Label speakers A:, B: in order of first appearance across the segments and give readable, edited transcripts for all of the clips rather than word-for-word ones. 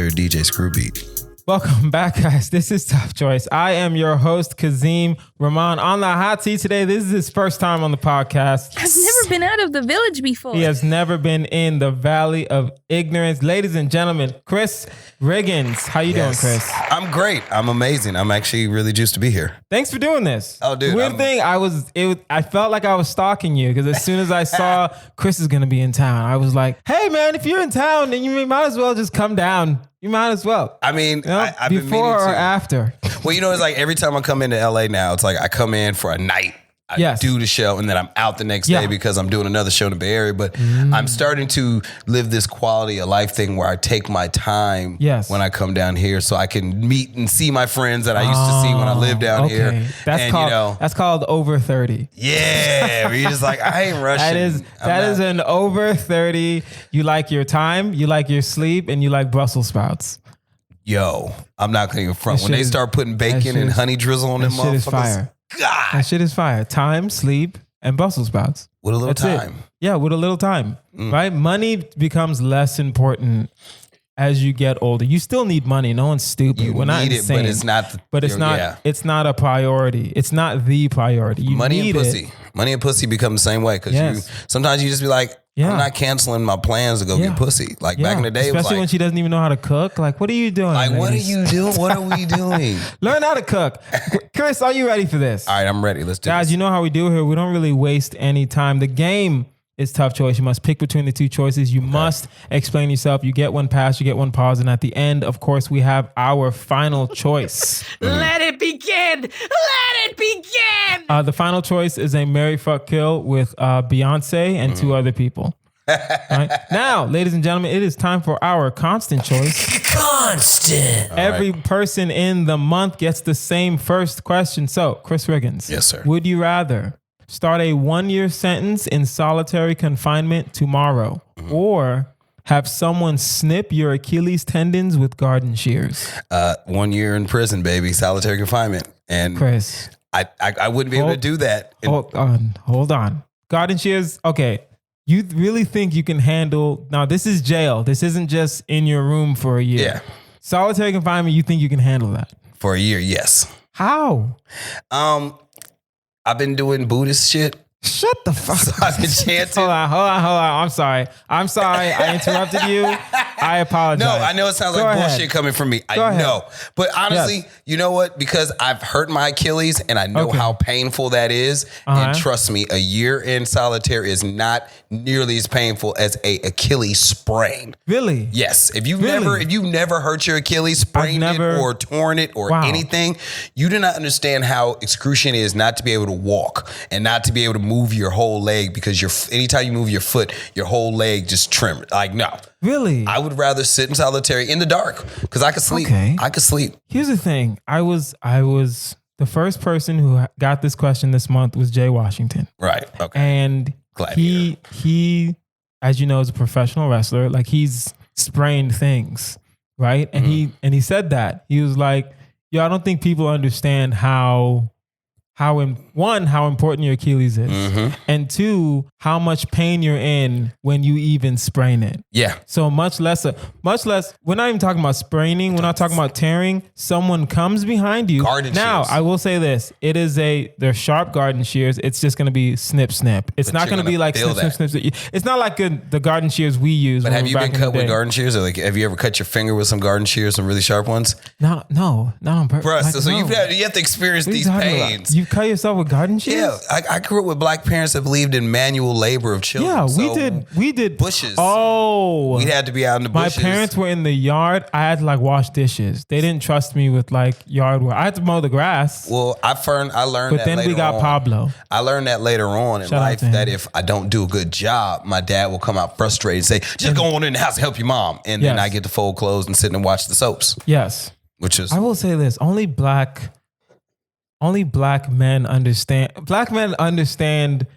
A: favorite DJ, Screwbeat.
B: Welcome back, guys. This is Tough Choice. I am your host, Kazeem. Rahman on the hot seat today. This is his first time on the podcast.
C: I've never been out of the village before.
B: He has never been in the Valley of Ignorance. Ladies and gentlemen, Chris Riggins. How you doing, Chris?
A: I'm great. I'm amazing. I'm actually really juiced to be here.
B: Thanks for doing this.
A: Oh, dude.
B: The weird thing, I felt like I was stalking you because as soon as I saw Chris is going to be in town, I was like, hey, man, if you're in town, then you might as well just come down. You might as well.
A: I mean,
B: you know,
A: I've been
B: before
A: meaning
B: or
A: to.
B: after.
A: Well, you know, it's like every time I come into LA now, it's like I come in for a night. I do the show and then I'm out the next day because I'm doing another show in the Bay Area. But I'm starting to live this quality of life thing where I take my time when I come down here so I can meet and see my friends that I used to see when I lived down here.
B: That's called over 30.
A: Yeah, where you're just like, I ain't rushing.
B: That is an over 30. You like your time, you like your sleep, and you like Brussels sprouts.
A: Yo, I'm not going to front. When they start putting bacon and honey drizzle on them motherfuckers.
B: Shit is fire.
A: God.
B: That shit is fire. Time, sleep, and Brussels sprouts.
A: With a little
B: That's
A: time.
B: It. Yeah, with a little time. Right? Money becomes less important as you get older. You still need money. No one's stupid. We're not insane.
A: But it's not.
B: It's not a priority. It's not the priority. You
A: money
B: need
A: and pussy.
B: It.
A: Money and pussy become the same way because sometimes you just be like, I'm not canceling my plans to go get pussy. Like back in the day,
B: especially
A: it was like,
B: when she doesn't even know how to cook. Like, what are you doing?
A: Like, what are you doing? What are we doing?
B: Learn how to cook. Chris, are you ready for this?
A: All right, I'm ready. Let's do this.
B: Guys, you know how we do here. We don't really waste any time. The game is tough choice. You must pick between the two choices. You must explain yourself. You get one pass, you get one pause. And at the end, of course, we have our final choice.
C: Let it begin. Let it begin.
B: The final choice is a marry, fuck, kill with Beyonce and two other people. Right? Now, ladies and gentlemen, it is time for our constant choice.
C: Constant.
B: Every person in the month gets the same first question. So, Chris Riggins.
A: Yes, sir.
B: Would you rather start a 1-year sentence in solitary confinement tomorrow or have someone snip your Achilles tendons with garden shears?
A: 1 year in prison, baby. Solitary confinement. And
B: Chris,
A: I wouldn't be able to do that.
B: Hold on. Garden shears, okay. You really think you can handle... Now, this is jail. This isn't just in your room for a year.
A: Yeah.
B: Solitary confinement, you think you can handle that?
A: For a year, yes.
B: How?
A: I've been doing Buddhist shit.
B: Shut the fuck up.
A: I've been chanting.
B: Hold on. I'm sorry. I interrupted you. I apologize.
A: No, I know it sounds like bullshit coming from me. I know. But honestly, you know what? Because I've hurt my Achilles and I know how painful that is. And trust me, a year in solitary is not nearly as painful as a Achilles sprain.
B: Really?
A: Yes. If you've never hurt your Achilles, sprained it or torn it or anything, you do not understand how excruciating it is not to be able to walk and not to be able to move your whole leg because anytime you move your foot, your whole leg just trimmed. Like, no.
B: Really?
A: I would rather sit in solitary in the dark because I could sleep.
B: Okay.
A: I could sleep.
B: Here's the thing. I was the first person who got this question this month was Jay Washington.
A: Right. Okay.
B: And he, as you know, is a professional wrestler. Like he's sprained things, right? And he said that. He was like, I don't think people understand how important your Achilles is, and two, how much pain you're in when you even sprain it. Yeah. So much less, we're not even talking about spraining. We're not talking about tearing. Someone comes behind you. Garden shears. I will say this. They're sharp garden shears. It's just going to be snip, snip. It's not going to be like snip. It's not like the garden shears we use.
A: But have you been cut with garden shears? Or like, have you ever cut your finger with some garden shears, some really sharp ones?
B: No, not on purpose.
A: Bruh, so you have to experience these pains.
B: You cut yourself with garden shears?
A: Yeah, I grew up with black parents that believed in manual labor of children.
B: Yeah, we did
A: bushes.
B: Oh,
A: we had to be out in the bushes.
B: My parents were in the yard. I had to like wash dishes. They didn't trust me with like yard work. I had to mow the grass.
A: Well, I learned
B: but
A: that
B: then
A: later
B: we got
A: on.
B: Pablo.
A: I learned that later on in life that if I don't do a good job, my dad will come out frustrated and say, "Just go on in the house and help your mom," and then I get to fold clothes and sit and watch the soaps.
B: Yes,
A: I
B: will say this: only black men understand. Black men understand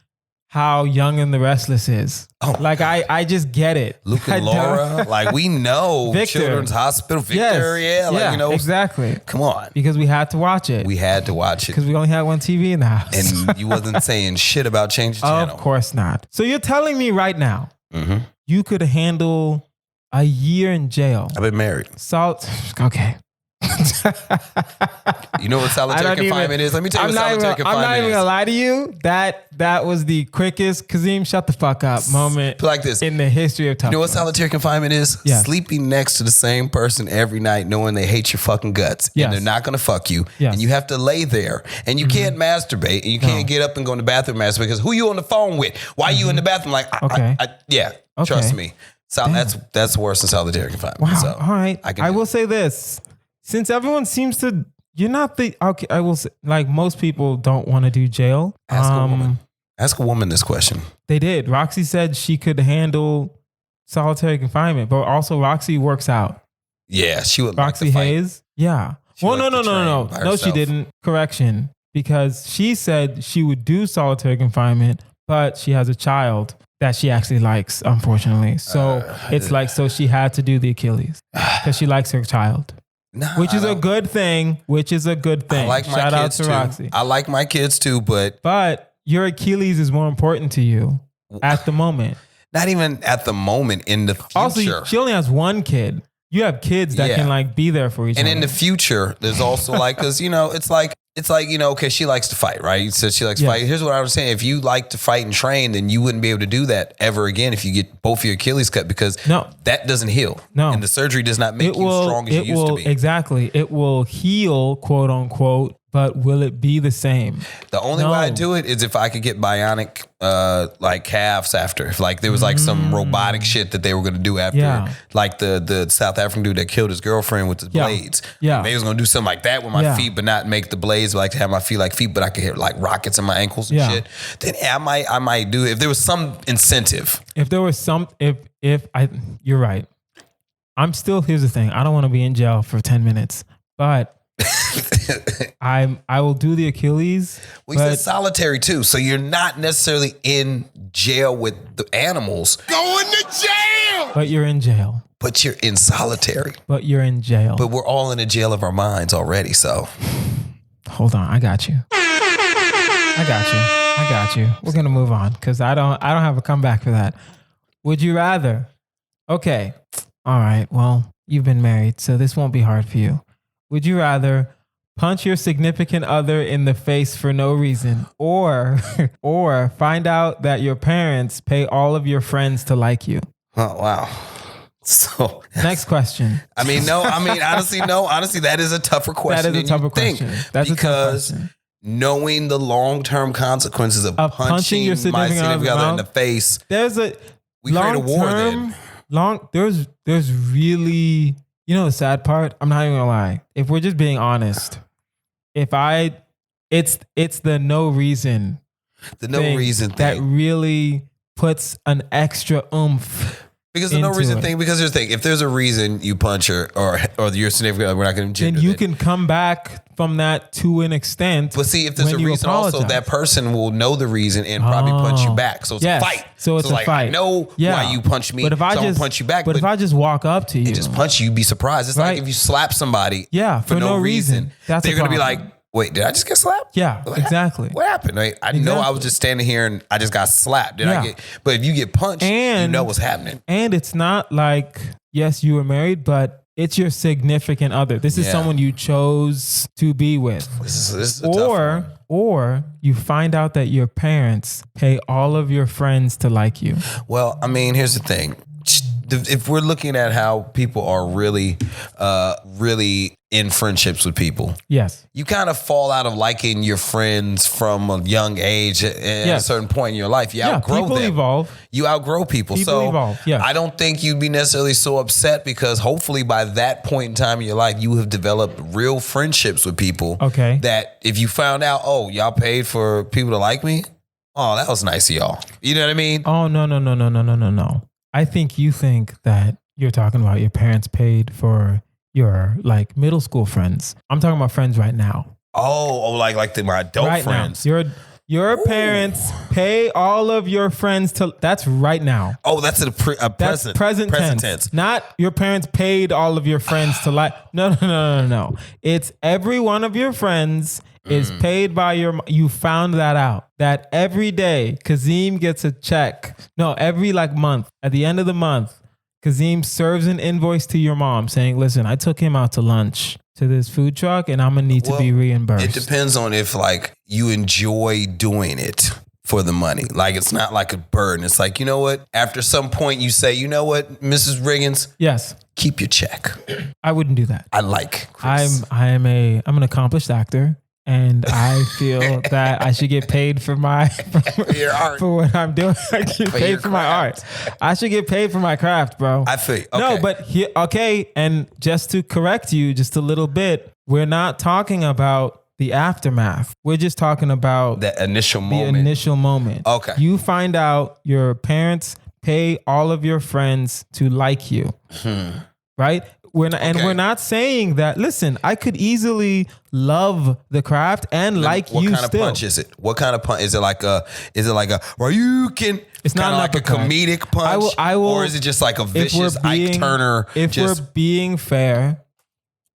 B: how Young and the Restless is. Oh, like I just get it.
A: Luke and Laura, like we know Victor. Children's Hospital, Victor, you know
B: exactly.
A: Come on,
B: because we had to watch it.
A: We had to watch it
B: because we only had one TV in the house,
A: and you wasn't saying shit about changing channel.
B: Of course not. So you're telling me right now, you could handle A year in jail.
A: I've been married.
B: Okay.
A: You know what solitary confinement is? Let me tell you what solitary confinement is. I'm not even
B: gonna lie to you. That was the quickest Kazeem shut the fuck up moment
A: like this
B: in the history of time.
A: You know what solitary confinement is?
B: Yes.
A: Sleeping next to the same person every night, knowing they hate your fucking guts, and they're not gonna fuck you, and you have to lay there, and you can't masturbate, and you can't get up and go in the bathroom and masturbate because who you on the phone with? Why you in the bathroom? Like, trust me. So that's worse than solitary confinement.
B: Wow.
A: So
B: all right. I will say this. Since everyone seems to, you're not the, okay, I will say, like most people don't want to do jail.
A: Ask a woman this question.
B: They did. Roxy said she could handle solitary confinement, but also Roxy works out.
A: Yeah, she would.
B: Roxy
A: like
B: Hayes. Yeah. Well, no. No, she didn't. Correction. Because she said she would do solitary confinement, but she has a child that she actually likes, unfortunately. So so she had to do the Achilles because she likes her child. Which is a good thing. I like my Shout out to Roxy.
A: I like my kids too, but
B: your Achilles is more important to you at the moment.
A: Not even at the moment, in the future.
B: Also, she only has one kid. You have kids that can like be there for each other.
A: And in the future, there's also like, because it's like, okay, she likes to fight, right? So she likes to fight. Here's what I was saying. If you like to fight and train, then you wouldn't be able to do that ever again if you get both your Achilles cut, because that doesn't heal.
B: No.
A: And the surgery does not make you strong as you used to be.
B: Exactly. It will heal, quote unquote, but will it be the same?
A: The only way I do it is if I could get bionic like calves after. If like there was like some robotic shit that they were going to do after, like the South African dude that killed his girlfriend with the blades.
B: Yeah.
A: They was going to do something like that with my feet, but not make the blades like to have my feet like feet, but I could hit like rockets in my ankles and shit. Then I might do it if there was some incentive.
B: If there was you're right. Here's the thing. I don't want to be in jail for 10 minutes, but I will do the Achilles.
A: We said solitary too, so you're not necessarily in jail with the animals. Going to jail!
B: But you're in jail.
A: But you're in solitary.
B: But you're in jail.
A: But we're all in a jail of our minds already, so.
B: Hold on, I got you. We're gonna move on because I don't have a comeback for that. Would you rather? Okay. All right. Well, you've been married, so this won't be hard for you. Would you rather punch your significant other in the face for no reason, or find out that your parents pay all of your friends to like you?
A: Oh, wow. So
B: next question.
A: Honestly, that is a tougher question.
B: That is a tougher question. That's a tough question.
A: Knowing the long-term consequences of punching
B: your
A: my significant other in the face, we create a war then.
B: There's really, you know, the sad part, I'm not even gonna lie. If we're just being honest, it's the no reason.
A: The no reason thing
B: that really puts an extra oomph.
A: Because the no reason thing, because here's the thing, if there's a reason you punch her or your significant other, we're not going to gender
B: then you can come back from that to an extent.
A: But see, if there's a reason also, that person will know the reason and probably punch you back. So it's a fight.
B: So it's a
A: like,
B: fight.
A: I know why you punch me,
B: but if I just
A: punch you back.
B: But if I just walk up to you
A: and just punch you, you'd be surprised. It's like if you slap somebody for no reason, they're going to be like, wait, did I just get slapped?
B: Yeah, exactly.
A: What happened? I know I was just standing here and I just got slapped. But if you get punched, you know what's happening.
B: And it's not like, yes, you were married, but it's your significant other. This is someone you chose to be with.
A: This is a tough one.
B: Or you find out that your parents pay all of your friends to like you.
A: Well, here's the thing. If we're looking at how people are really in friendships with people,
B: yes,
A: you kind of fall out of liking your friends from a young age at a certain point in your life. You outgrow
B: people
A: them.
B: Evolve.
A: You outgrow people.
B: People evolve. Yeah.
A: I don't think you'd be necessarily so upset because hopefully by that point in time in your life, you have developed real friendships with people.
B: Okay.
A: That if you found out, oh, y'all paid for people to like me, oh, that was nice of y'all. You know what I mean?
B: Oh, no. I think you think that you're talking about your parents paid for your like middle school friends. I'm talking about friends right now.
A: Oh, like my adult
B: right
A: friends.
B: Now. Your parents pay all of your friends to. That's right now.
A: Oh, that's
B: that's present tense. Not your parents paid all of your friends to like. No. It's every one of your friends is paid by you found that out. That every day, Kazeem gets a check. No, every month. At the end of the month, Kazeem serves an invoice to your mom saying, listen, I took him out to lunch to this food truck and I'm going to need to be reimbursed.
A: It depends on if like you enjoy doing it for the money. Like it's not like a burden. It's like, you know what? After some point you say, you know what, Mrs. Riggins?
B: Yes.
A: Keep your check.
B: I wouldn't do that.
A: I like Chris.
B: I'm an accomplished actor. And I feel that I should get paid for your art. For what I'm doing. I get paid for my art. I should get paid for my craft, bro.
A: I feel okay.
B: No, but and just to correct you just a little bit, we're not talking about the aftermath. We're just talking about
A: the initial moment. Okay.
B: You find out your parents pay all of your friends to like you. Right? We're not saying that. Listen, I could easily love the craft and like you still.
A: What kind of punch is it? What kind of punch is it? Well, you can. It's not like a comedic punch. I will, or is it just like a vicious Ike Turner?
B: If we're being fair,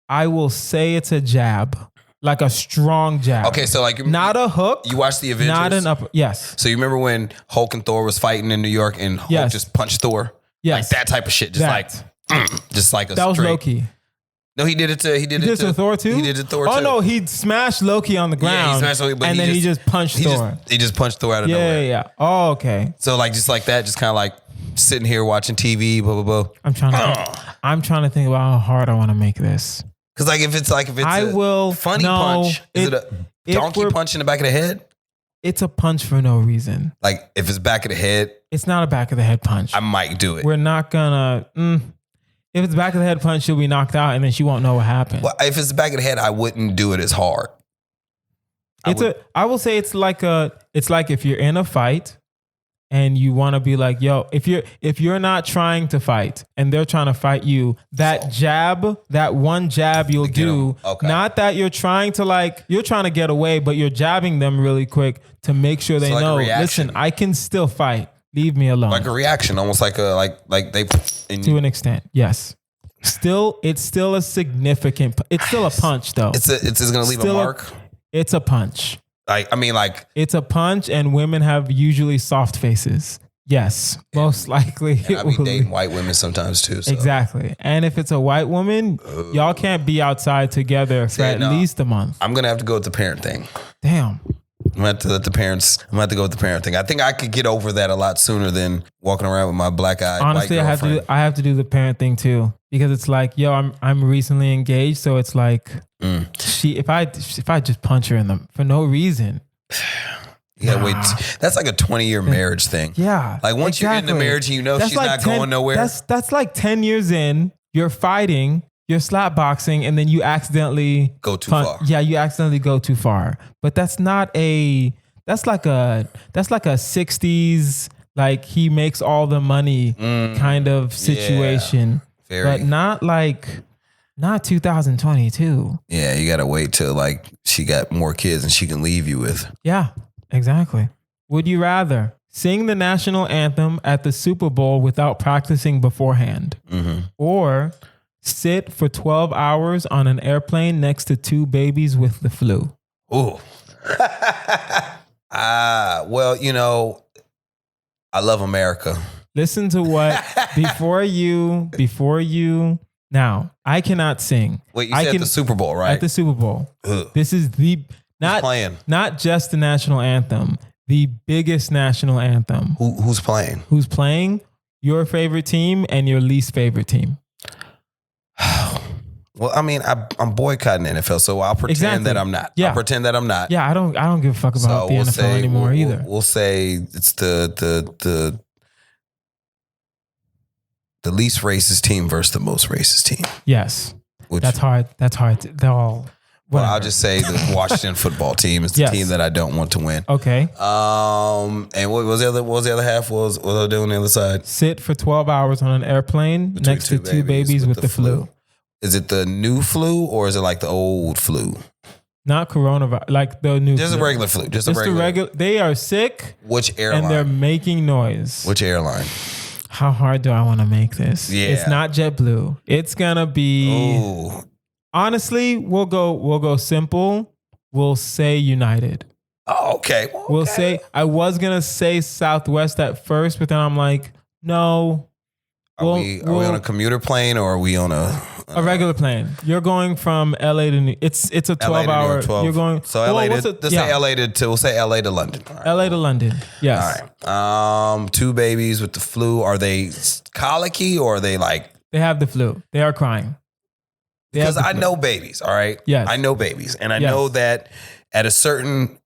B: I will say it's a jab, like a strong jab.
A: Okay, so like
B: not a hook.
A: You watched the Avengers?
B: Not an upper. Yes.
A: So you remember when Hulk and Thor was fighting in New York and Hulk just punched Thor?
B: Yes.
A: Like that type of shit. Just like a
B: that was Loki.
A: No, he did it to
B: Thor too.
A: He did it to Thor too.
B: Oh no, he smashed Loki on the ground.
A: Yeah, he smashed Loki,
B: he just punched Thor.
A: He just punched Thor out of nowhere.
B: Yeah. Oh, okay.
A: So like just like that, just kind of like sitting here watching TV, blah blah blah.
B: I'm trying to think about how hard I want to make this.
A: Because if it's a funny punch, is it a donkey punch in the back of the head?
B: It's a punch for no reason.
A: Like if it's back of the head,
B: it's not a back of the head punch.
A: I might do it.
B: We're not gonna. If it's back of the head punch, she'll be knocked out, and then she won't know what happened.
A: Well, if it's the back of the head, I wouldn't do it as hard.
B: I will say it's like if you're in a fight and you want to be like, yo, if you're not trying to fight and they're trying to fight you, that one jab you'll do, not that you're trying to get away, but you're jabbing them really quick to make sure they know, listen, I can still fight. Leave me alone.
A: Like a reaction, almost like they
B: to an extent, yes. It's still a significant. It's still a punch, though.
A: It's going to leave a mark.
B: It's a punch.
A: It's
B: a punch, and women have usually soft faces. Yes, most likely.
A: And I be dating white women sometimes too. So.
B: Exactly, and if it's a white woman, y'all can't be outside together for at least a month.
A: I'm gonna have to go with the parent thing.
B: Damn.
A: I'm gonna have to go with the parent thing. I think I could get over that a lot sooner than walking around with my black eye.
B: Honestly, I have to do the parent thing too, because it's like, yo, I'm recently engaged, so it's like if I just punch her for no reason.
A: You gotta wait. That's like a 20-year marriage thing.
B: Yeah.
A: Like once you're in the marriage and you know she's not going nowhere.
B: That's like 10 years in, you're fighting, you're slap boxing, and then you accidentally
A: go too far.
B: Yeah, you accidentally go too far. But that's like a 60s, like he makes all the money kind of situation. Yeah, but not 2022.
A: Yeah, you gotta wait till like she got more kids and she can leave you with.
B: Yeah, exactly. Would you rather sing the national anthem at the Super Bowl without practicing beforehand, or sit for 12 hours on an airplane next to two babies with the flu?
A: Ooh. Well, I love America.
B: Listen to what before you. Now, I cannot sing.
A: Wait, you said at the Super Bowl, right?
B: At the Super Bowl. Ugh. This is not just the national anthem, the biggest national anthem.
A: Who's playing?
B: Who's playing? Your favorite team and your least favorite team.
A: Well, I mean, I'm boycotting the NFL, so I'll pretend that I'm not.
B: Yeah.
A: I'll pretend that I'm not.
B: Yeah, I don't give a fuck about the NFL anymore either.
A: We'll say it's the least racist team versus the most racist team.
B: Yes. That's hard. They're all.
A: Well, I'll just say the Washington football team is the team that I don't want to win.
B: Okay.
A: And what was the other half? What was I doing on the other side?
B: Sit for 12 hours on an airplane next to two babies with the flu.
A: Is it the new flu or is it like the old flu?
B: Not coronavirus, like the new.
A: Just a regular flu. Just a regular.
B: They are sick.
A: Which airline?
B: And they're making noise.
A: Which airline?
B: How hard do I want to make this?
A: Yeah.
B: It's not JetBlue. It's gonna be.
A: Ooh.
B: Honestly, we'll go simple. We'll say United.
A: Oh, okay.
B: We'll say, I was gonna say Southwest at first, but then I'm like, no.
A: Are we on a commuter plane or are we on a
B: regular plane? You're going from LA to it's a 12-hour. You're going
A: we'll say LA to London.
B: Right. LA to London. Yes.
A: All right. 2 babies with the flu. Are they colicky or are they like?
B: They have the flu. They are crying.
A: Because I know babies. All right.
B: Yes.
A: I know babies, and I know that at a certain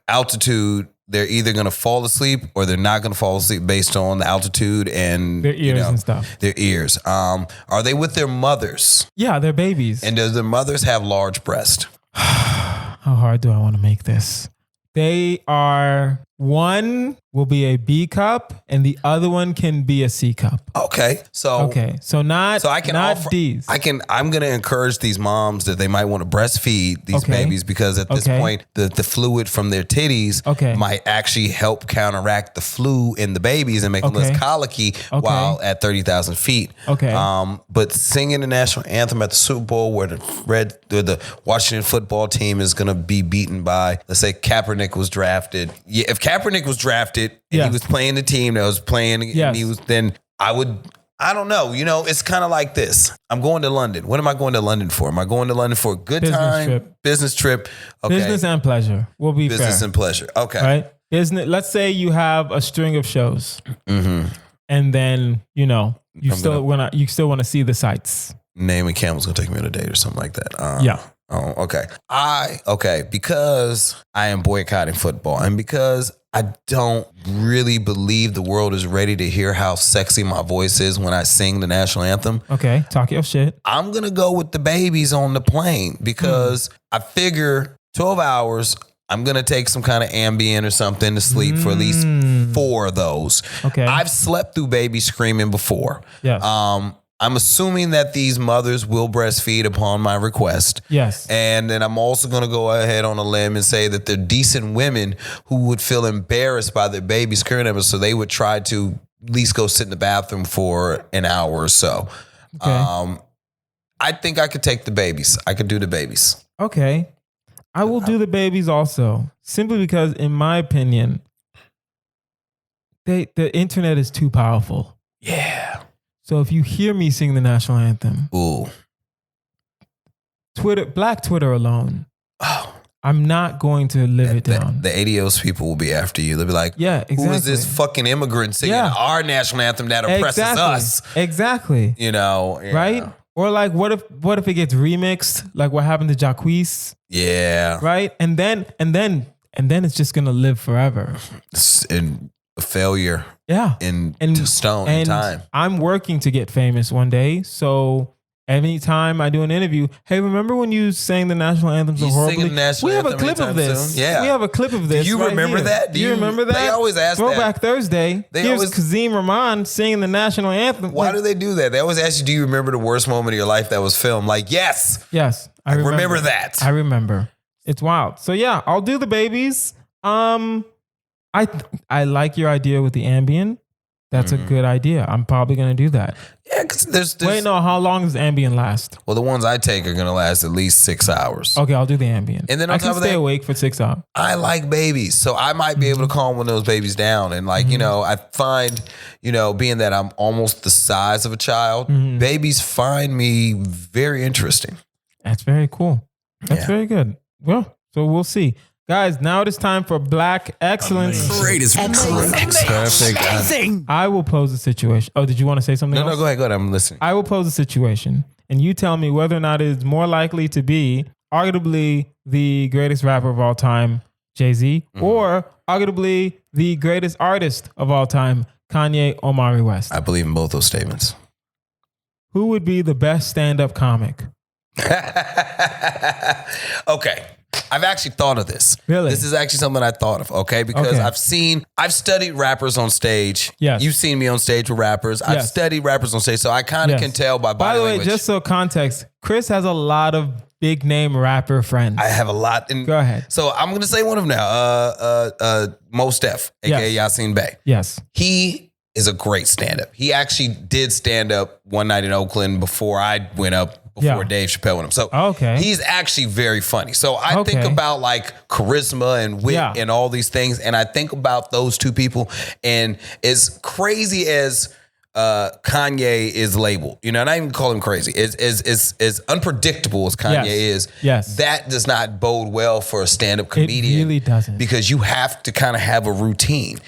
A: altitude, they're either going to fall asleep or they're not going to fall asleep based on the altitude and
B: their ears and stuff.
A: Their ears. Are they with their mothers?
B: Yeah, they're babies.
A: And does their mothers have large breasts?
B: How hard do I want to make this? They are, one will be a B cup and the other one can be a C cup.
A: Okay. So
B: I can not offer, D's.
A: I'm going to encourage these moms that they might want to breastfeed these babies because at this point, the fluid from their titties might actually help counteract the flu in the babies and make them less colicky while at 30,000 feet.
B: Okay.
A: But singing the national anthem at the Super Bowl where the Washington football team is going to be beaten by, let's say Kaepernick was drafted. Yeah, if Kaepernick was drafted and he was playing the team that was playing, and he was, then I don't know. It's kind of like this. I'm going to London. What am I going to London for? Am I going to London for a good business trip? Okay.
B: Business and pleasure. We'll be
A: business
B: fair.
A: and pleasure. Okay.
B: Right? Isn't it? Let's say you have a string of shows, and then you still want to see the sights.
A: Naomi Campbell's gonna take me on a date or something like that.
B: Yeah.
A: Oh, okay. Because I am boycotting football and because I don't really believe the world is ready to hear how sexy my voice is when I sing the national anthem.
B: Okay, talk your shit.
A: I'm going to go with the babies on the plane because I figure 12 hours, I'm going to take some kind of Ambien or something to sleep for at least 4 of those.
B: Okay.
A: I've slept through babies screaming before.
B: Yes.
A: I'm assuming that these mothers will breastfeed upon my request.
B: Yes.
A: And then I'm also going to go ahead on a limb and say that they're decent women who would feel embarrassed by their babies screaming at them, so they would try to at least go sit in the bathroom for an hour or so. Okay. I think I could take the babies. I could do the babies.
B: Okay. I will do the babies also, simply because, in my opinion, the internet is too powerful.
A: Yeah.
B: So if you hear me sing the national anthem, Black Twitter alone, I'm not going to live it down.
A: The ADOS people will be after you. They'll be like,
B: yeah, exactly.
A: Who is this fucking immigrant singing our national anthem that oppresses us?
B: Exactly. Right? Or like, what if it gets remixed? Like what happened to Jacquees?
A: Yeah.
B: Right? And then it's just gonna live forever.
A: And a failure.
B: Yeah.
A: In stone in time.
B: I'm working to get famous one day. So anytime I do an interview, hey, remember when you sang the national anthem so horribly?
A: We
B: have a clip of this.
A: Soon? Yeah.
B: We have a clip of this.
A: Do you remember that?
B: Do you remember that?
A: They always ask
B: Throwback
A: that.
B: Thursday. Here's Kazeem Rahman singing the national anthem.
A: Why do they do that? They always ask you, do you remember the worst moment of your life that was filmed? Like, yes.
B: Yes.
A: I remember that.
B: I remember. It's wild. So yeah, I'll do the babies. I like your idea with the Ambien. That's a good idea. I'm probably going to do that.
A: Yeah, because there's...
B: Wait, no, how long does Ambien last?
A: Well, the ones I take are going to last at least 6 hours.
B: Okay, I'll do the Ambien.
A: And then
B: I can stay awake for 6 hours.
A: I like babies, so I might be able to calm one of those babies down. And like, I find, being that I'm almost the size of a child, babies find me very interesting.
B: That's very cool. That's very good. Well, so we'll see. Guys, now it is time for Black Excellence.
A: Greatest perfect.
B: I will pose a situation. Oh, did you want to say something else?
A: No, go ahead. I'm listening.
B: I will pose a situation, and you tell me whether or not it is more likely to be arguably the greatest rapper of all time, Jay-Z, or arguably the greatest artist of all time, Kanye Omari West.
A: I believe in both those statements.
B: Who would be the best stand-up comic?
A: Okay. I've actually thought of this.
B: Really?
A: This is actually something I thought of, okay? Because I've studied rappers on stage.
B: Yes.
A: You've seen me on stage with rappers. I've studied rappers on stage, so I kind of can tell by body language.
B: By the way, just so context, Chris has a lot of big name rapper friends.
A: I have a lot.
B: Go ahead.
A: So I'm going to say one of them now. Mos Def, a.k.a. Yasin Bey.
B: Yes.
A: He is a great stand-up. He actually did stand up one night in Oakland before I went up. Before Dave Chappelle went up. So he's actually very funny. So I think about like charisma and wit and all these things. And I think about those two people. And as crazy as Kanye is labeled, and I even call him crazy. As unpredictable as Kanye is, that does not bode well for a stand-up comedian.
B: It really doesn't.
A: Because you have to kind of have a routine.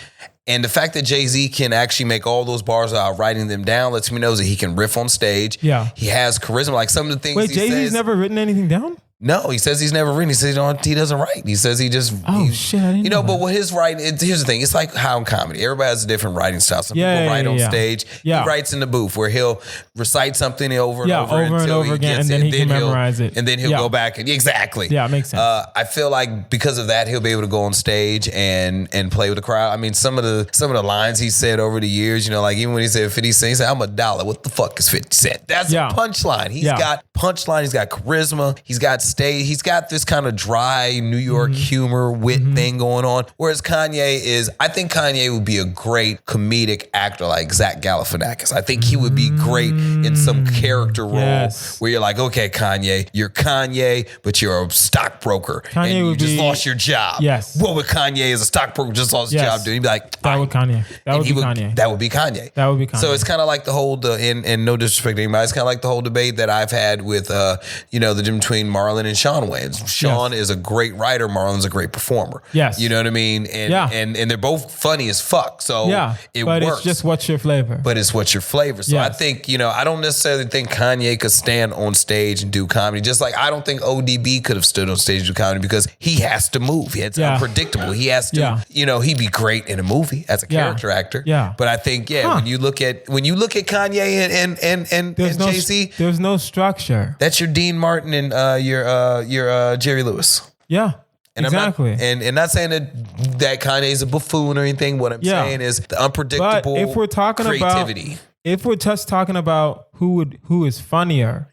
A: And the fact that Jay-Z can actually make all those bars without writing them down lets me know that he can riff on stage.
B: Yeah.
A: He has charisma. Like some of the things
B: Wait, Jay-Z's never written anything down?
A: No, he says he's never written. He says he doesn't write. He says he just...
B: shit, I didn't know
A: but with his writing... Here's the thing. It's like how in comedy. Everybody has a different writing style. Some people write on stage. Yeah. He writes in the booth where he'll recite something over and over
B: again, and then he can memorize it.
A: And then he'll go back and... Exactly.
B: Yeah, it makes sense.
A: I feel like because of that, he'll be able to go on stage and play with the crowd. I mean, some of the lines he said over the years, like even when he said 50 Cent, he said, I'm $1. What the fuck is 50 Cent? That's a punchline. He's got punchline. He's got charisma. He's got stage. He's got this kind of dry New York humor, wit thing going on. Whereas I think Kanye would be a great comedic actor like Zach Galifianakis. I think he would be great in some character role where you're like, okay, Kanye, you're Kanye, but you're a stockbroker.
B: Kanye
A: and you just lost your job.
B: Yes.
A: What would Kanye as a stockbroker just lost his job do? He'd be like,
B: that would Kanye. That would be Kanye.
A: That would be Kanye.
B: That would be Kanye.
A: So it's kind of like the whole, and no disrespect to anybody, it's kind of like the whole debate that I've had with, the difference between Marlon and Sean Wayans. Sean is a great writer. Marlon's a great performer.
B: Yes.
A: You know what I mean? And they're both funny as fuck. So it
B: but
A: works.
B: It's just what's your flavor.
A: But it's what's your flavor. So I think, I don't necessarily think Kanye could stand on stage and do comedy. Just like I don't think ODB could have stood on stage and do comedy because he has to move. It's unpredictable. He has to, he'd be great in a movie as a character actor.
B: Yeah.
A: But I think, when you look at Kanye and Jay-Z,
B: there's no structure.
A: that's your Dean Martin and your Jerry Lewis.
B: Yeah.
A: And
B: exactly.
A: And not saying that Kanye's a buffoon or anything. What I'm saying is the unpredictable
B: but if we're talking
A: creativity.
B: If we're just talking about who is funnier,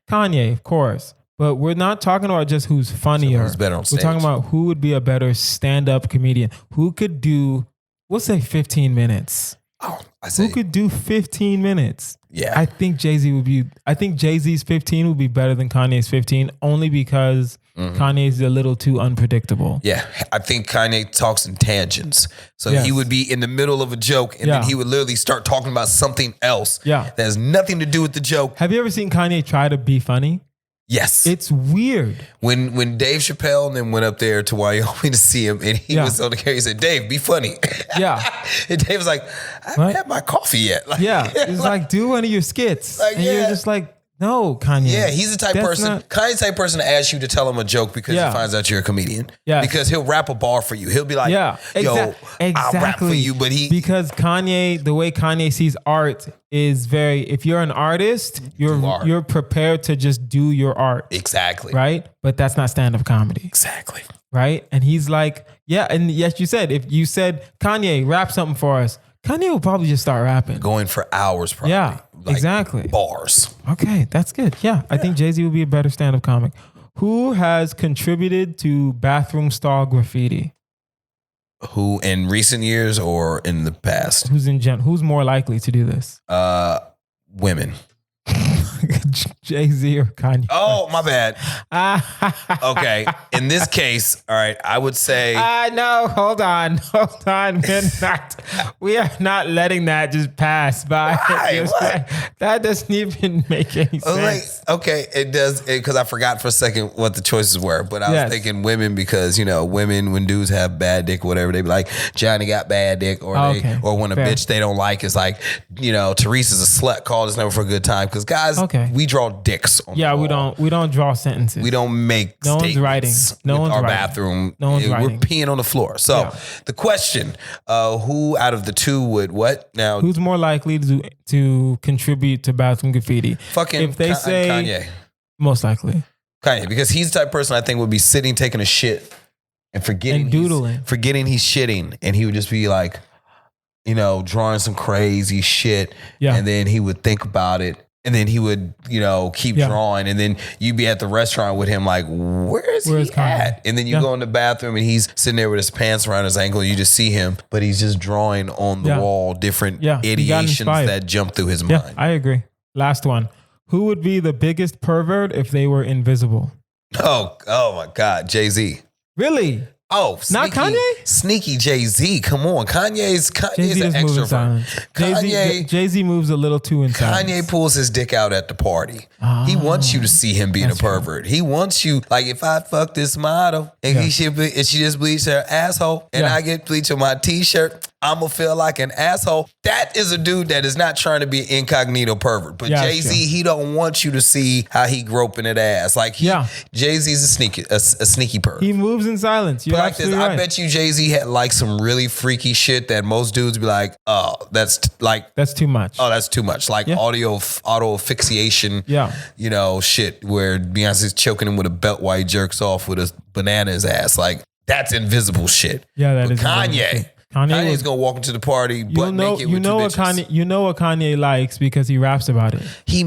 B: Kanye, of course. But we're not talking about just who's funnier.
A: Who's better on stage.
B: We're talking about who would be a better stand-up comedian. Who could do, we'll say 15 minutes. Who could do 15 minutes?
A: Yeah.
B: I think Jay-Z's 15 would be better than Kanye's 15 only because Kanye's a little too unpredictable.
A: Yeah. I think Kanye talks in tangents. So he would be in the middle of a joke and then he would literally start talking about something else that has nothing to do with the joke.
B: Have you ever seen Kanye try to be funny?
A: Yes.
B: It's weird.
A: When Dave Chappelle then went up there to Wyoming to see him and he was on the camera, he said, Dave, be funny.
B: Yeah.
A: And Dave was like, I haven't had my coffee yet. Like,
B: it's like, do one of your skits. Like, and you're just like, no, Kanye.
A: Yeah, he's the type person. Kanye's the type person to ask you to tell him a joke because he finds out you're a comedian. Yeah, because he'll rap a bar for you. He'll be like, "Yo, I'll rap for you." But because
B: Kanye, the way Kanye sees art is very. If you're an artist, you're prepared to just do your art.
A: Exactly.
B: Right, but that's not stand-up comedy.
A: Exactly.
B: Right, and he's like, and yes, you said if you said Kanye, rap something for us. Kanye will probably just start rapping.
A: Going for hours probably.
B: Yeah, like exactly.
A: Bars.
B: Okay, that's good. Yeah, I think Jay-Z would be a better stand-up comic. Who has contributed to bathroom stall graffiti?
A: Who in recent years or in the past?
B: Who's more likely to do this?
A: Women.
B: Jay-Z or Kanye?
A: Oh, my bad. Okay. In this case, all right, I would say.
B: No, hold on. We are not letting that just pass by. That doesn't even make any sense.
A: Okay, it does, because I forgot for a second what the choices were, but I was thinking women because, women, when dudes have bad dick or whatever, they be like, Johnny got bad dick, or when a bitch they don't like is like, Teresa's a slut, call this number for a good time. Because guys, we draw dicks on the wall.
B: we don't draw sentences.
A: We don't make
B: no one's writing. No one's
A: our
B: writing.
A: bathroom.
B: No one's writing.
A: We're peeing on the floor. So the question, who out of the two would what? Now,
B: who's more likely to contribute to bathroom graffiti?
A: Fucking
B: if they say
A: Kanye.
B: Most likely.
A: Kanye, because he's the type of person I think would be sitting taking a shit and forgetting he's shitting, and he would just be like, drawing some crazy shit, and then he would think about it. And then he would, keep drawing. And then you'd be at the restaurant with him like, where's he at? And then you go in the bathroom and he's sitting there with his pants around his ankle. And you just see him, but he's just drawing on the wall different ideations that jump through his mind.
B: Yeah, I agree. Last one. Who would be the biggest pervert if they were invisible?
A: Oh my God. Jay-Z.
B: Really?
A: Oh,
B: not Kanye?
A: Sneaky Jay-Z. Come on. Kanye's an extrovert.
B: Jay-Z moves a little too in silence.
A: Kanye pulls his dick out at the party. Oh, he wants you to see him being a pervert. True. He wants you, like, if I fuck this model and she just bleached her asshole and I get bleach on my t-shirt, I'm going to feel like an asshole. That is a dude that is not trying to be an incognito pervert. But Jay-Z, he don't want you to see how he groping that ass. Like, Jay-Z's a sneaky pervert.
B: He moves in silence. You're absolutely right.
A: I bet you Jay-Z had like some really freaky shit that most dudes be like, oh, that's
B: too much.
A: Oh, that's too much. Like auto asphyxiation, you know, shit where Beyonce's choking him with a belt while he jerks off with a banana in his ass. Like, that's invisible shit.
B: Yeah, that is
A: Kanye. Kanye's gonna walk into the party butt naked with two bitches.
B: You know what Kanye likes because he raps about it.
A: He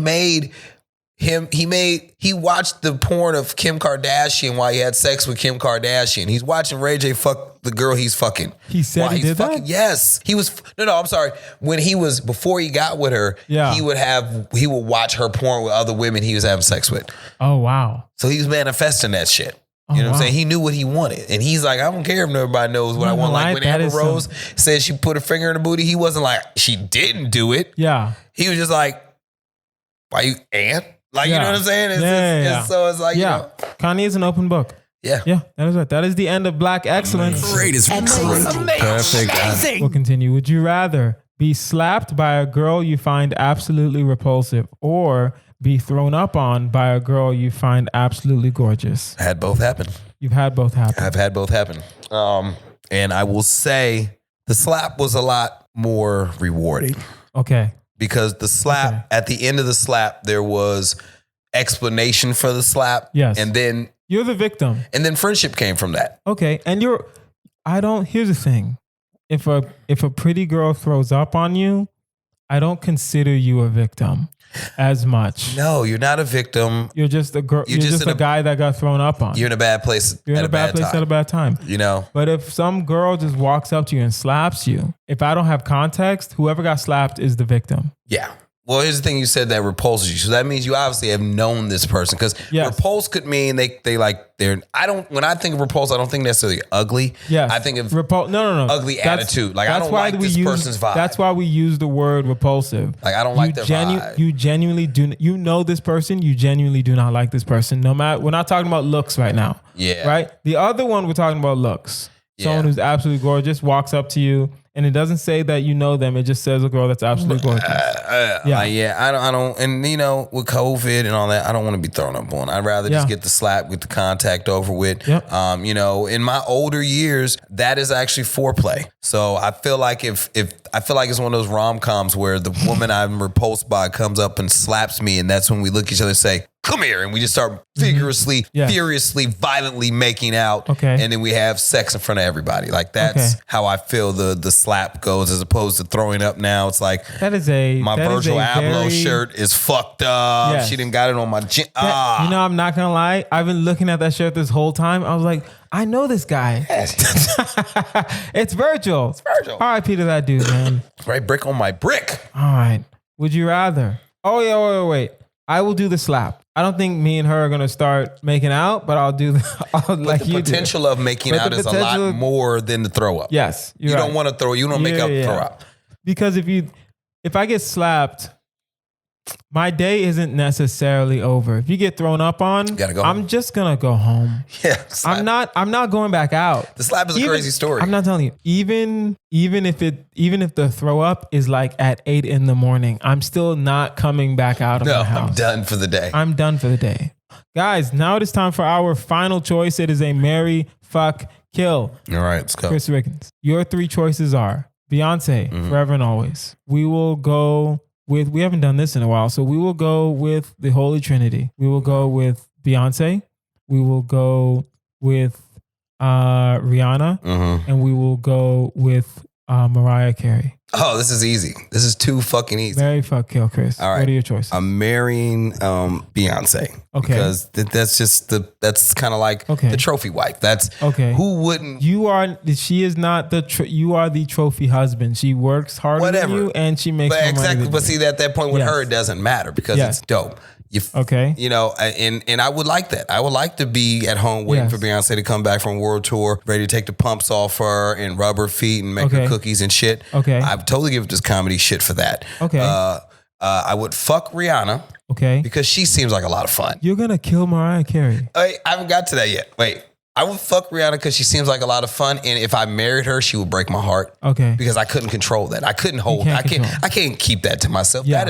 A: watched the porn of Kim Kardashian while he had sex with Kim Kardashian. He's watching Ray J fuck the girl he's fucking.
B: He said he did that?
A: Yes. He was, I'm sorry. Before he got with her, he would watch her porn with other women he was having sex with.
B: Oh, wow.
A: So he was manifesting that shit. You know what I'm saying? He knew what he wanted. And he's like, I don't care if nobody knows what I want. Like when Amber Rose said she put her finger in the booty, he wasn't like, she didn't do it.
B: Yeah.
A: He was just like, why you aunt? Like, you know what I'm saying? So it's like, you know.
B: Kanye is an open book.
A: Yeah.
B: Yeah, that is right. That is the end of Black Excellence.
D: Greatest.
A: Perfect.
B: We'll continue. Would you rather be slapped by a girl you find absolutely repulsive or be thrown up on by a girl you find absolutely gorgeous?
A: I had both happen.
B: You've had both happen.
A: I've had both happen. And I will say the slap was a lot more rewarding.
B: Okay.
A: Because the slap, at the end of the slap, there was explanation for the slap.
B: Yes.
A: And then
B: you're the victim.
A: And then friendship came from that.
B: Okay. And here's the thing. If a pretty girl throws up on you, I don't consider you a victim as much.
A: No, you're not a victim.
B: You're just a girl. You're just a guy that got thrown up on.
A: You're in a bad place.
B: You're in a bad place at a bad time.
A: You know.
B: But if some girl just walks up to you and slaps you, if I don't have context, whoever got slapped is the victim.
A: Yeah. Well, here's the thing you said that repulses you. So that means you obviously have known this person. Because repulse could mean when I think of repulse, I don't think necessarily ugly.
B: Yes.
A: I think of
B: no.
A: ugly attitude. Like, I don't like this person's vibe.
B: That's why we use the word repulsive.
A: Like, I don't like their vibe.
B: You genuinely do, you know this person, you genuinely do not like this person. No matter, we're not talking about looks right now.
A: Yeah.
B: Right? The other one, we're talking about looks. Someone who's absolutely gorgeous walks up to you. And it doesn't say that you know them. It just says a girl that's absolutely gorgeous.
A: I don't. And you know, with COVID and all that, I don't want to be thrown up on. I'd rather just get the slap, get the contact over with.
B: Yep.
A: You know, in my older years, that is actually foreplay. So I feel like if I feel like it's one of those rom-coms where the woman I'm repulsed by comes up and slaps me, and that's when we look at each other and say, come here, and we just start vigorously, furiously, violently making out.
B: Okay.
A: And then we have sex in front of everybody. Like, that's how I feel the slap goes, as opposed to throwing up now. It's like,
B: my
A: Virgil Abloh shirt is fucked up.
B: Yes.
A: She didn't got it on my gym.
B: You know, I'm not gonna lie. I've been looking at that shirt this whole time. I was like, I know this guy. It's Virgil.
A: It's Virgil.
B: R.I.P. to that dude, man.
A: Right, brick on my brick.
B: All right. Would you rather? Oh yeah, wait. I will do the slap. I don't think me and her are gonna start making out, but I'll do
A: the potential of making out is a lot more than the throw up.
B: Yes,
A: you don't want to throw. You don't make up throw up.
B: Because if I get slapped, my day isn't necessarily over. If you get thrown up on,
A: you gotta go home.
B: I'm just gonna go home.
A: Yeah,
B: I'm not going back out.
A: The slap is a crazy story.
B: I'm not telling you. Even if the throw up is like at 8 a.m, I'm still not coming back out of the house.
A: I'm done for the day.
B: I'm done for the day. Guys, now it is time for our final choice. It is a marry, fuck, kill.
A: All right, let's go.
B: Chris Riggins. Your 3 choices are Beyonce, Forever and Always. We will go with, we haven't done this in a while, so we will go with the Holy Trinity. We will go with Beyonce. We will go with Rihanna. And we will go with Mariah Carey.
A: Oh, this is easy. This is too fucking easy.
B: Marry, fuck, kill, Chris.
A: All right.
B: What are your choices?
A: I'm marrying Beyonce.
B: Okay.
A: Because that's kind of like the trophy wife. That's who wouldn't.
B: She is not you are the trophy husband. She works harder than you and she makes more money than
A: But
B: you.
A: see, at that point with her, it doesn't matter because it's dope.
B: Okay.
A: You know, and I would like that. I would like to be at home waiting for Beyonce to come back from world tour, ready to take the pumps off her and rub her feet and make her cookies and shit.
B: Okay.
A: I would totally give this comedy shit for that.
B: Okay.
A: I would fuck Rihanna.
B: Okay.
A: Because she seems like a lot of fun.
B: You're going to kill Mariah Carey.
A: I haven't got to that yet. Wait. I would fuck Rihanna because she seems like a lot of fun, and if I married her, she would break my heart.
B: Okay.
A: Because I couldn't control that. I couldn't hold. I can't keep that to myself. Yeah.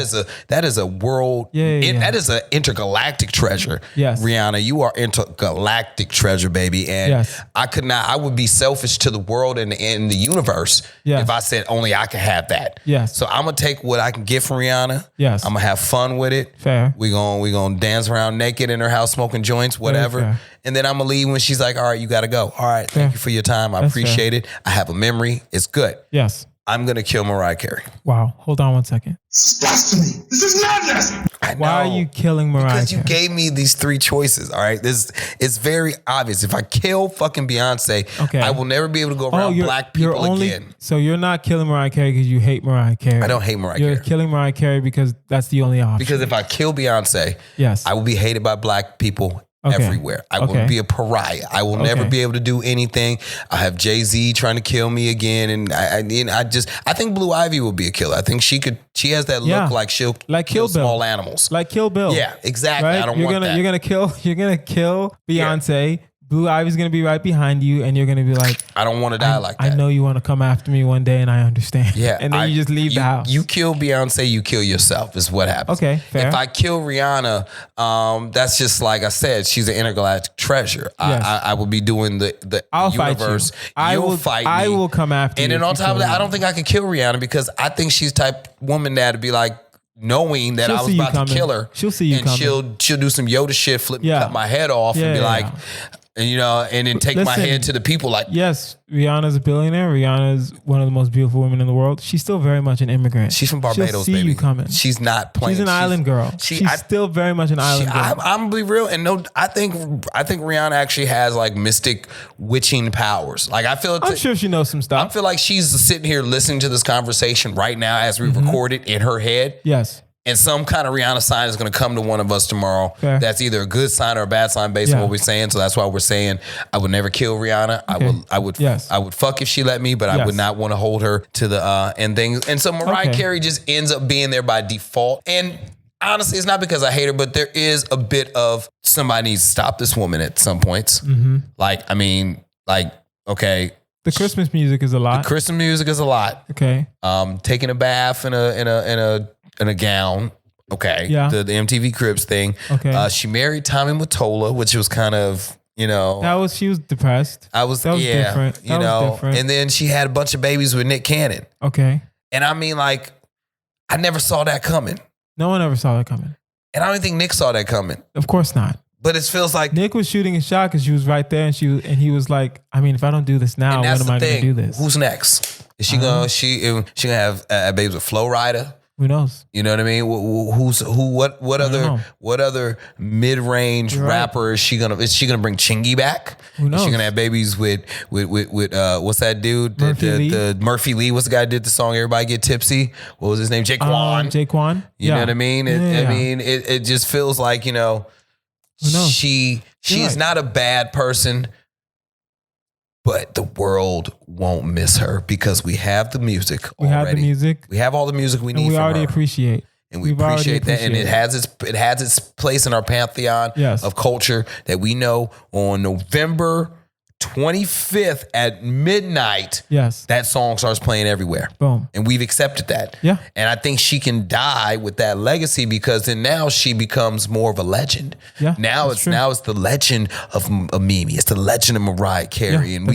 A: That is a world. That is an intergalactic treasure.
B: Yes.
A: Rihanna, you are intergalactic treasure, baby. And I could not. I would be selfish to the world and the universe if I said only I can have that.
B: Yes.
A: So I'm gonna take what I can get from Rihanna.
B: Yes.
A: I'm gonna have fun with it.
B: Fair.
A: We gonna dance around naked in her house smoking joints, whatever. And then I'm gonna leave when she's like, all right, you gotta go. All right, thank you for your time. I appreciate it. I have a memory. It's good.
B: Yes.
A: I'm gonna kill Mariah Carey.
B: Wow. Hold on one second.
D: Blasphemy. This is madness.
B: Why are you killing Mariah Carey?
A: Because you gave me these three choices, all right? It's very obvious. If I kill fucking Beyonce, I will never be able to go around black people again.
B: So you're not killing Mariah Carey because you hate Mariah Carey.
A: I don't hate Mariah Carey.
B: You're killing Mariah Carey because that's the only option.
A: Because if I kill Beyonce, I will be hated by black people everywhere. I will be a pariah. I will never be able to do anything. I have Jay-Z trying to kill me again, and I think Blue Ivy will be a killer. I think she has that look like she'll kill small animals,
B: like Kill Bill.
A: Yeah, exactly. Right? I don't want that.
B: You're gonna kill Beyonce. Yeah. Blue Ivy's gonna be right behind you, and you're gonna be like,
A: I don't want to die like that.
B: I know you want to come after me one day, and I understand.
A: Yeah,
B: and then you just leave the house.
A: You kill Beyonce, you kill yourself. Is what happens.
B: Okay, fair.
A: If I kill Rihanna, that's just like I said. She's an intergalactic treasure. Yes. I will be doing the
B: I'll
A: universe.
B: Fight you.
A: You'll fight me.
B: I will come after you.
A: And then on top of that, I don't think I can kill Rihanna because I think she's the type woman that'd be like, knowing that I was about to kill her.
B: She'll see you coming.
A: She'll do some Yoda shit, cut my head off, and be like. And, and then take my head to the people like...
B: Yes, Rihanna's a billionaire. Rihanna's one of the most beautiful women in the world. She's still very much an immigrant.
A: She's from Barbados,
B: She'll see you coming.
A: She's not playing.
B: She's an island girl. She's still very much an island girl.
A: I'm gonna be real, and I think Rihanna actually has like mystic witching powers. Like I feel...
B: I'm sure she knows some stuff.
A: I feel like she's sitting here listening to this conversation right now as we record it in her head.
B: Yes. And
A: some kind of Rihanna sign is going to come to one of us tomorrow. Fair. That's either a good sign or a bad sign based on what we're saying. So that's why we're saying I would never kill Rihanna. Okay. I would fuck if she let me, but I would not want to hold her to the and things. And so Mariah Carey just ends up being there by default. And honestly, it's not because I hate her, but there is a bit of somebody needs to stop this woman at some points. Mm-hmm. Okay.
B: The Christmas music is a lot.
A: The Christmas music is a lot.
B: Okay.
A: Taking a bath in a gown. Okay.
B: Yeah.
A: The MTV Cribs thing.
B: Okay.
A: She married Tommy Mottola, which was kind of,
B: she was depressed.
A: That was
B: different.
A: And then she had a bunch of babies with Nick Cannon.
B: Okay.
A: And I mean, like, I never saw that coming.
B: No one ever saw that coming.
A: And I don't think Nick saw that coming.
B: Of course not.
A: But it feels like
B: Nick was shooting a shot because she was right there, and he was like, I mean, if I don't do this now, when am I going to do this?
A: Who's next? Is she gonna have babies with Flo Rida?
B: Who knows?
A: You know what I mean? What other mid-range rapper is she gonna bring Chingy back?
B: Who knows?
A: Is she gonna have babies with what's that dude? Murphy Lee. What's the guy that did the song Everybody Get Tipsy? What was his name?
B: Jaquan.
A: You know what I mean? It just feels like,
B: Who knows?
A: She's not a bad person. But the world won't miss her because we have the music already.
B: We have the music.
A: We have all the music we need from her.
B: We already appreciate.
A: And we appreciate that. And it has its place in our pantheon of culture that we know on November 25th at midnight.
B: Yes.
A: That song starts playing everywhere.
B: Boom.
A: And we've accepted that.
B: Yeah.
A: And I think she can die with that legacy because then now she becomes more of a legend.
B: Yeah.
A: Now it's the legend of Mimi. It's the legend of Mariah Carey.
B: Yeah,
A: and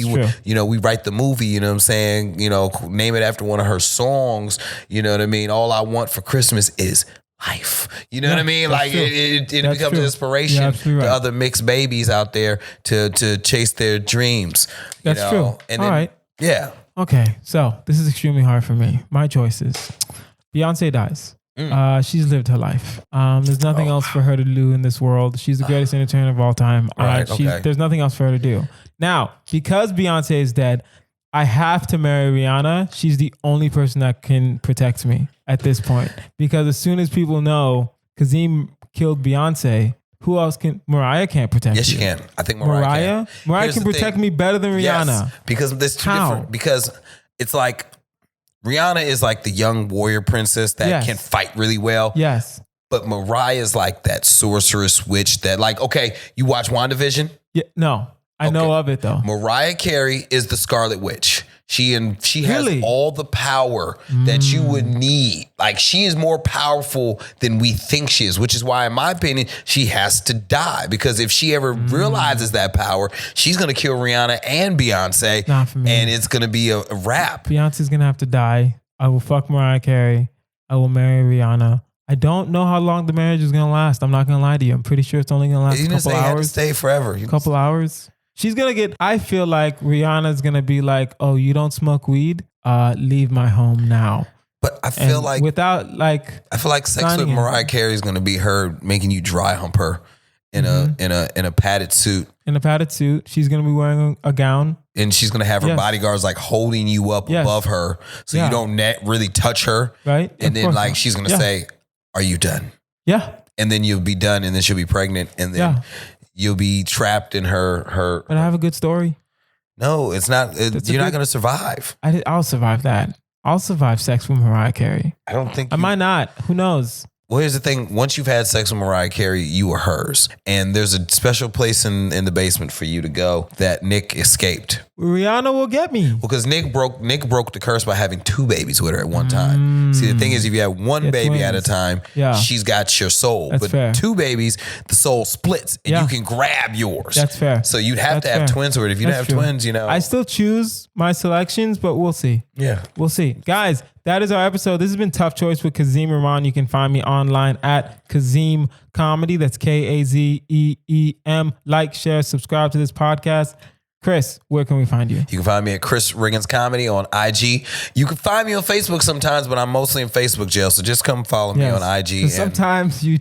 A: we write the movie, you know what I'm saying? Name it after one of her songs. You know what I mean? All I want for Christmas is life. You know what I mean? Like it becomes an inspiration to other mixed babies out there to chase their dreams.
B: That's true.
A: And
B: all right.
A: Yeah.
B: Okay. So this is extremely hard for me. My choices. Beyonce dies. She's lived her life. There's nothing else for her to do in this world. She's the greatest entertainer of all time. There's nothing else for her to do. Now, because Beyonce is dead, I have to marry Rihanna. She's the only person that can protect me at this point. Because as soon as people know, Kazeem killed Beyonce, who else can? Mariah can't protect you.
A: Yes, she can. I think Mariah can.
B: Mariah can protect me better than Rihanna.
A: Yes, because there's two different. Because it's like Rihanna is like the young warrior princess that can fight really well.
B: Yes.
A: But Mariah is like that sorceress witch that, like, okay, you watch WandaVision?
B: Yeah, no, I know of it though.
A: Mariah Carey is the Scarlet Witch. She has all the power that you would need. Like, she is more powerful than we think she is, which is why, in my opinion, she has to die. Because if she ever realizes that power, she's going to kill Rihanna and Beyonce.
B: Not for me.
A: And it's going to be a wrap.
B: Beyonce's going to have to die. I will fuck Mariah Carey. I will marry Rihanna. I don't know how long the marriage is going to last. I'm not going to lie to you. I'm pretty sure it's only going to last a couple hours.
A: Have to stay forever.
B: A couple hours. She's going to get, I feel like Rihanna's going to be like, oh, you don't smoke weed? Leave my home now.
A: But I feel like sex with Mariah Carey is going to be her making you dry hump her in a padded suit. In a padded suit.
B: She's going to be wearing a gown.
A: And she's going to have her bodyguards like holding you up above her so you don't really touch her.
B: Right.
A: And then like she's going to say, are you done?
B: Yeah.
A: And then you'll be done and then she'll be pregnant and then you'll be trapped in her.
B: But I have a good story.
A: No, it's not. You're not going to survive.
B: I'll survive that. I'll survive sex with Mariah Carey.
A: I don't think
B: I might not. Who knows?
A: Well, here's the thing. Once you've had sex with Mariah Carey, you are hers. And there's a special place in the basement for you to go that Nick escaped.
B: Rihanna will get me.
A: Because Nick broke the curse by having 2 babies with her at one time. See, the thing is, if you have one baby
B: twins
A: at a time, she's got your soul.
B: That's fair.
A: 2 babies, the soul splits and you can grab yours.
B: That's fair.
A: So you'd have to have twins with it. If you don't have twins,
B: I still choose my selections, but we'll see.
A: Yeah.
B: We'll see. Guys, that is our episode. This has been Tough Choice with Kazeem Rahman. You can find me online at Kazeem Comedy. That's Kazeem. Like, share, subscribe to this podcast. Chris, where can we find you?
A: You can find me at Chris Riggins Comedy on IG. You can find me on Facebook sometimes, but I'm mostly in Facebook jail. So just come follow me on IG.
B: Sometimes you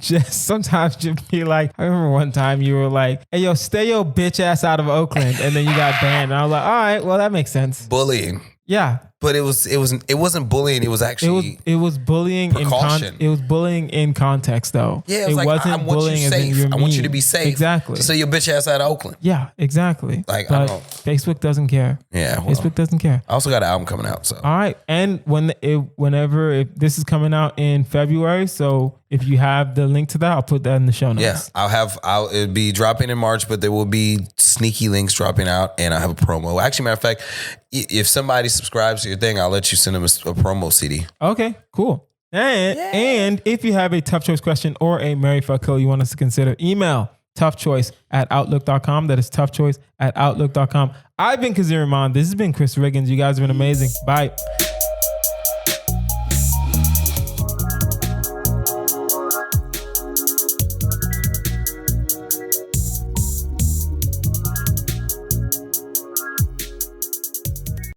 B: be like, I remember one time you were like, hey, yo, stay your bitch ass out of Oakland. And then you got banned. And I was like, all right, well, that makes sense.
A: Bullying.
B: Yeah.
A: But it wasn't bullying. It was actually
B: it was bullying
A: precaution.
B: It was bullying in context though.
A: Yeah, it wasn't bullying. I want you to be safe.
B: Exactly.
A: So your bitch ass out of Oakland.
B: Yeah, exactly.
A: Like,
B: but Facebook doesn't care.
A: Yeah, well,
B: Facebook doesn't care.
A: I also got an album coming out. So
B: all right, and whenever this is coming out in February, so if you have the link to that, I'll put that in the show notes.
A: Yeah, it'll be dropping in March, but there will be sneaky links dropping out, and I have a promo. Actually, matter of fact, if somebody subscribes to your thing, I'll let you send them a promo CD.
B: Okay, cool. And if you have a Tough Choice question or a Mary Fuck Kill you want us to consider, email toughchoice@outlook.com. That is toughchoice@outlook.com. I've been Kazeem Rahman. This has been Chris Riggins. You guys have been amazing. Bye.